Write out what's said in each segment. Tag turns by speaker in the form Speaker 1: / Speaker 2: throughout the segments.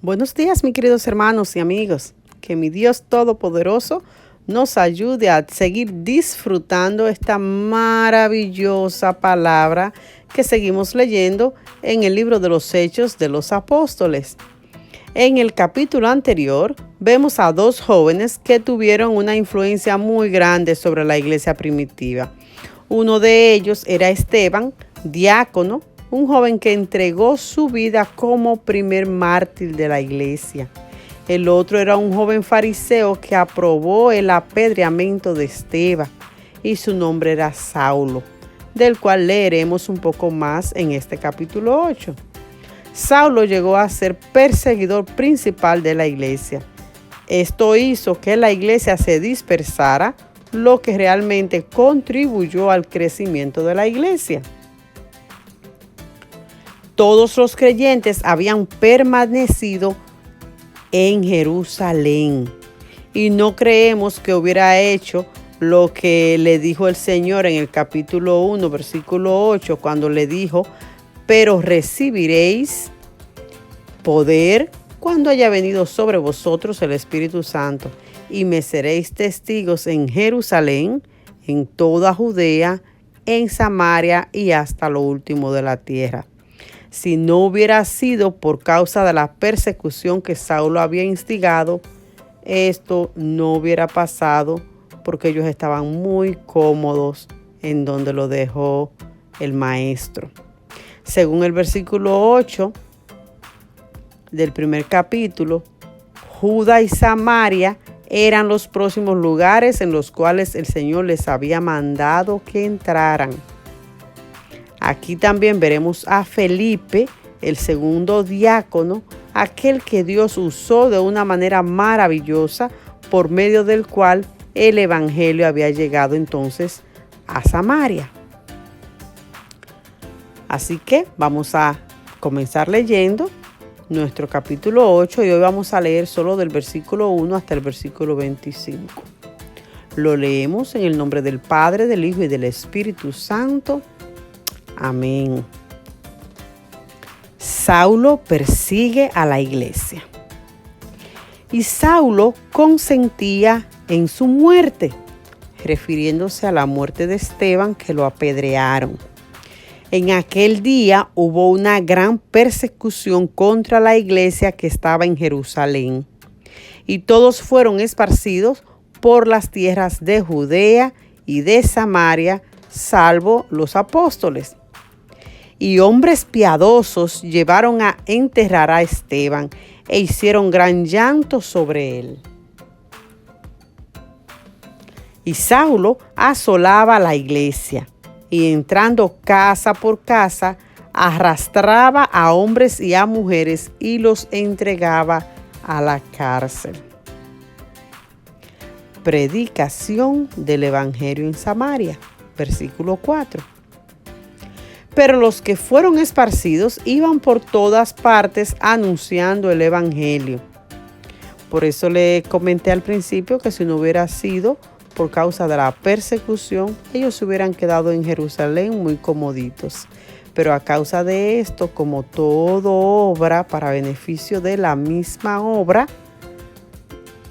Speaker 1: Buenos días, mis queridos hermanos y amigos. Que mi Dios Todopoderoso nos ayude a seguir disfrutando esta maravillosa palabra que seguimos leyendo en el libro de los Hechos de los Apóstoles. En el capítulo anterior vemos a dos jóvenes que tuvieron una influencia muy grande sobre la iglesia primitiva. Uno de ellos era Esteban, diácono, un joven que entregó su vida como primer mártir de la iglesia. El otro era un joven fariseo que aprobó el apedreamiento de Esteban y su nombre era Saulo, del cual leeremos un poco más en este capítulo 8. Saulo llegó a ser perseguidor principal de la iglesia. Esto hizo que la iglesia se dispersara, lo que realmente contribuyó al crecimiento de la iglesia. Todos los creyentes habían permanecido en Jerusalén y no creemos que hubiera hecho lo que le dijo el Señor en el capítulo 1, versículo 8, cuando le dijo: pero recibiréis poder cuando haya venido sobre vosotros el Espíritu Santo, y me seréis testigos en Jerusalén, en toda Judea, en Samaria y hasta lo último de la tierra. Si no hubiera sido por causa de la persecución que Saulo había instigado, esto no hubiera pasado, porque ellos estaban muy cómodos en donde lo dejó el maestro. Según el versículo 8 del primer capítulo, Judá y Samaria eran los próximos lugares en los cuales el Señor les había mandado que entraran. Aquí también veremos a Felipe, el segundo diácono, aquel que Dios usó de una manera maravillosa, por medio del cual el evangelio había llegado entonces a Samaria. Así que vamos a comenzar leyendo nuestro capítulo 8 y hoy vamos a leer solo del versículo 1 hasta el versículo 25. Lo leemos en el nombre del Padre, del Hijo y del Espíritu Santo. Amén. Saulo persigue a la iglesia. Y Saulo consentía en su muerte, refiriéndose a la muerte de Esteban, que lo apedrearon. En aquel día hubo una gran persecución contra la iglesia que estaba en Jerusalén, y todos fueron esparcidos por las tierras de Judea y de Samaria, salvo los apóstoles. Y hombres piadosos llevaron a enterrar a Esteban e hicieron gran llanto sobre él. Y Saulo asolaba la iglesia y, entrando casa por casa, arrastraba a hombres y a mujeres y los entregaba a la cárcel. Predicación del Evangelio en Samaria, versículo 4. Pero los que fueron esparcidos iban por todas partes anunciando el evangelio. Por eso le comenté al principio que si no hubiera sido por causa de la persecución, ellos se hubieran quedado en Jerusalén muy comoditos. Pero a causa de esto, como todo obra para beneficio de la misma obra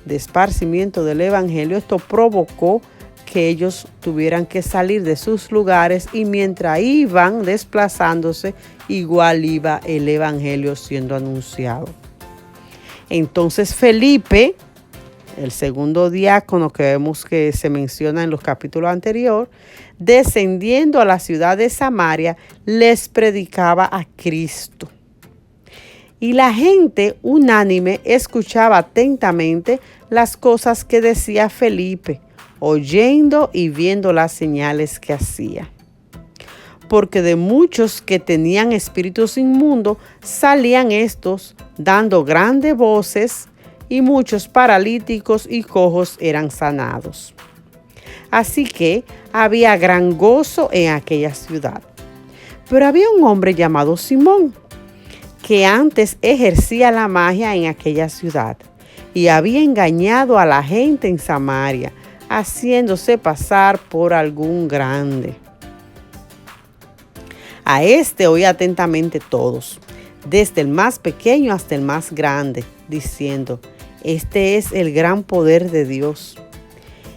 Speaker 1: de esparcimiento del evangelio, esto provocó que ellos tuvieran que salir de sus lugares, y mientras iban desplazándose, igual iba el evangelio siendo anunciado. Entonces Felipe, el segundo diácono que vemos que se menciona en los capítulos anteriores, descendiendo a la ciudad de Samaria, les predicaba a Cristo. Y la gente unánime escuchaba atentamente las cosas que decía Felipe, oyendo y viendo las señales que hacía. Porque de muchos que tenían espíritus inmundos salían estos dando grandes voces, y muchos paralíticos y cojos eran sanados. Así que había gran gozo en aquella ciudad. Pero había un hombre llamado Simón, que antes ejercía la magia en aquella ciudad, y había engañado a la gente en Samaria, haciéndose pasar por algún grande. A este oí atentamente todos, desde el más pequeño hasta el más grande, diciendo: este es el gran poder de Dios.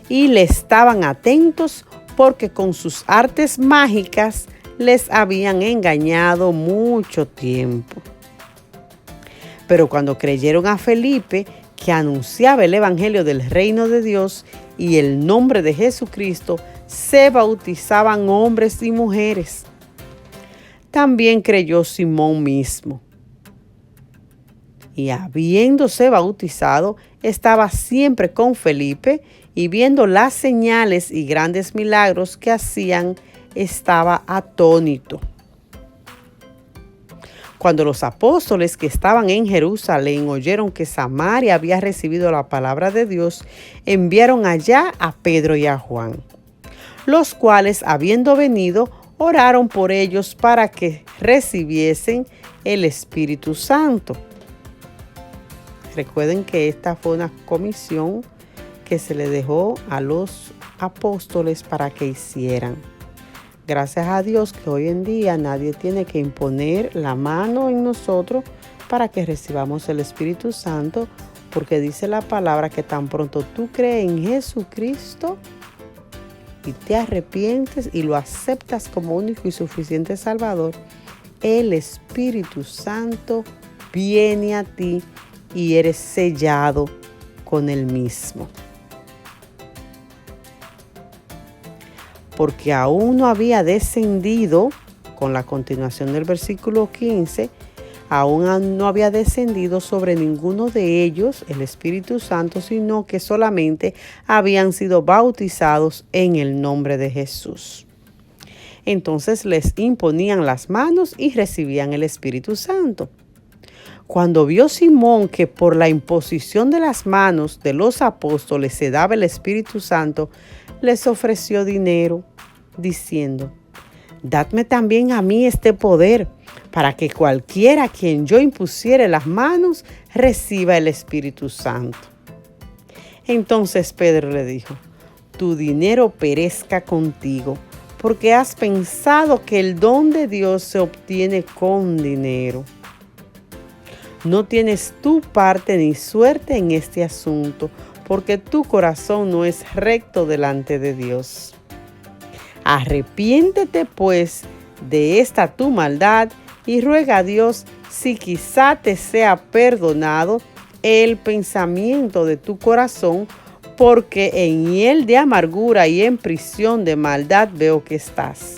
Speaker 1: Y le estaban atentos porque con sus artes mágicas les habían engañado mucho tiempo. Pero cuando creyeron a Felipe, que anunciaba el evangelio del reino de Dios y el nombre de Jesucristo, se bautizaban hombres y mujeres. También creyó Simón mismo. Y habiéndose bautizado, estaba siempre con Felipe, y viendo las señales y grandes milagros que hacían, estaba atónito. Cuando los apóstoles que estaban en Jerusalén oyeron que Samaria había recibido la palabra de Dios, enviaron allá a Pedro y a Juan, los cuales, habiendo venido, oraron por ellos para que recibiesen el Espíritu Santo. Recuerden que esta fue una comisión que se le dejó a los apóstoles para que hicieran. Gracias a Dios que hoy en día nadie tiene que imponer la mano en nosotros para que recibamos el Espíritu Santo, porque dice la palabra que tan pronto tú crees en Jesucristo y te arrepientes y lo aceptas como único y suficiente Salvador, el Espíritu Santo viene a ti y eres sellado con el mismo. Porque aún no había descendido, con la continuación del versículo 15, aún no había descendido sobre ninguno de ellos el Espíritu Santo, sino que solamente habían sido bautizados en el nombre de Jesús. Entonces les imponían las manos y recibían el Espíritu Santo. Cuando vio Simón que por la imposición de las manos de los apóstoles se daba el Espíritu Santo, les ofreció dinero, diciendo: dadme también a mí este poder, para que cualquiera a quien yo impusiere las manos reciba el Espíritu Santo. Entonces Pedro le dijo: tu dinero perezca contigo, porque has pensado que el don de Dios se obtiene con dinero. No tienes tu parte ni suerte en este asunto, porque tu corazón no es recto delante de Dios. Arrepiéntete pues de esta tu maldad y ruega a Dios si quizá te sea perdonado el pensamiento de tu corazón, porque en hiel de amargura y en prisión de maldad veo que estás.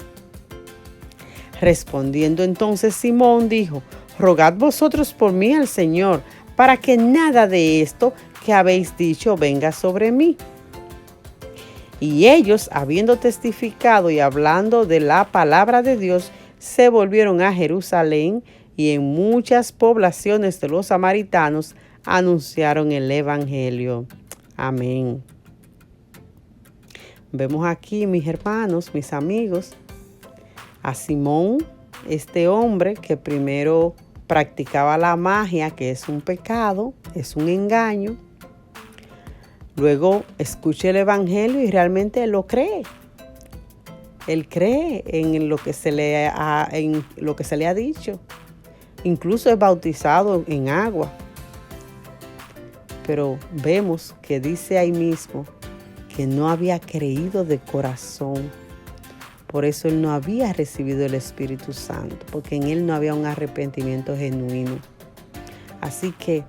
Speaker 1: Respondiendo entonces Simón dijo: rogad vosotros por mí al Señor, para que nada de esto que habéis dicho venga sobre mí. Y ellos, habiendo testificado y hablando de la palabra de Dios, se volvieron a Jerusalén, y en muchas poblaciones de los samaritanos anunciaron el evangelio. Amén. Vemos aquí, mis hermanos, mis amigos, a Simón, este hombre que primero practicaba la magia, que es un pecado, es un engaño. Luego escucha el evangelio y realmente lo cree. Él cree en lo que se le ha dicho. Incluso es bautizado en agua. Pero vemos que dice ahí mismo que no había creído de corazón. Por eso él no había recibido el Espíritu Santo, porque en él no había un arrepentimiento genuino. Así que,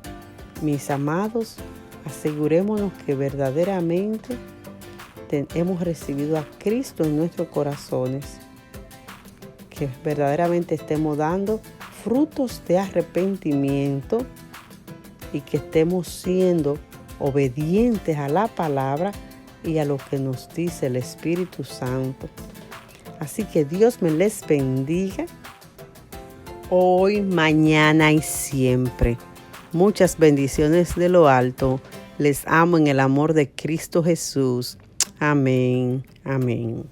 Speaker 1: mis amados, asegurémonos que verdaderamente hemos recibido a Cristo en nuestros corazones, que verdaderamente estemos dando frutos de arrepentimiento y que estemos siendo obedientes a la palabra y a lo que nos dice el Espíritu Santo. Así que Dios me les bendiga hoy, mañana y siempre. Muchas bendiciones de lo alto. Les amo en el amor de Cristo Jesús. Amén. Amén.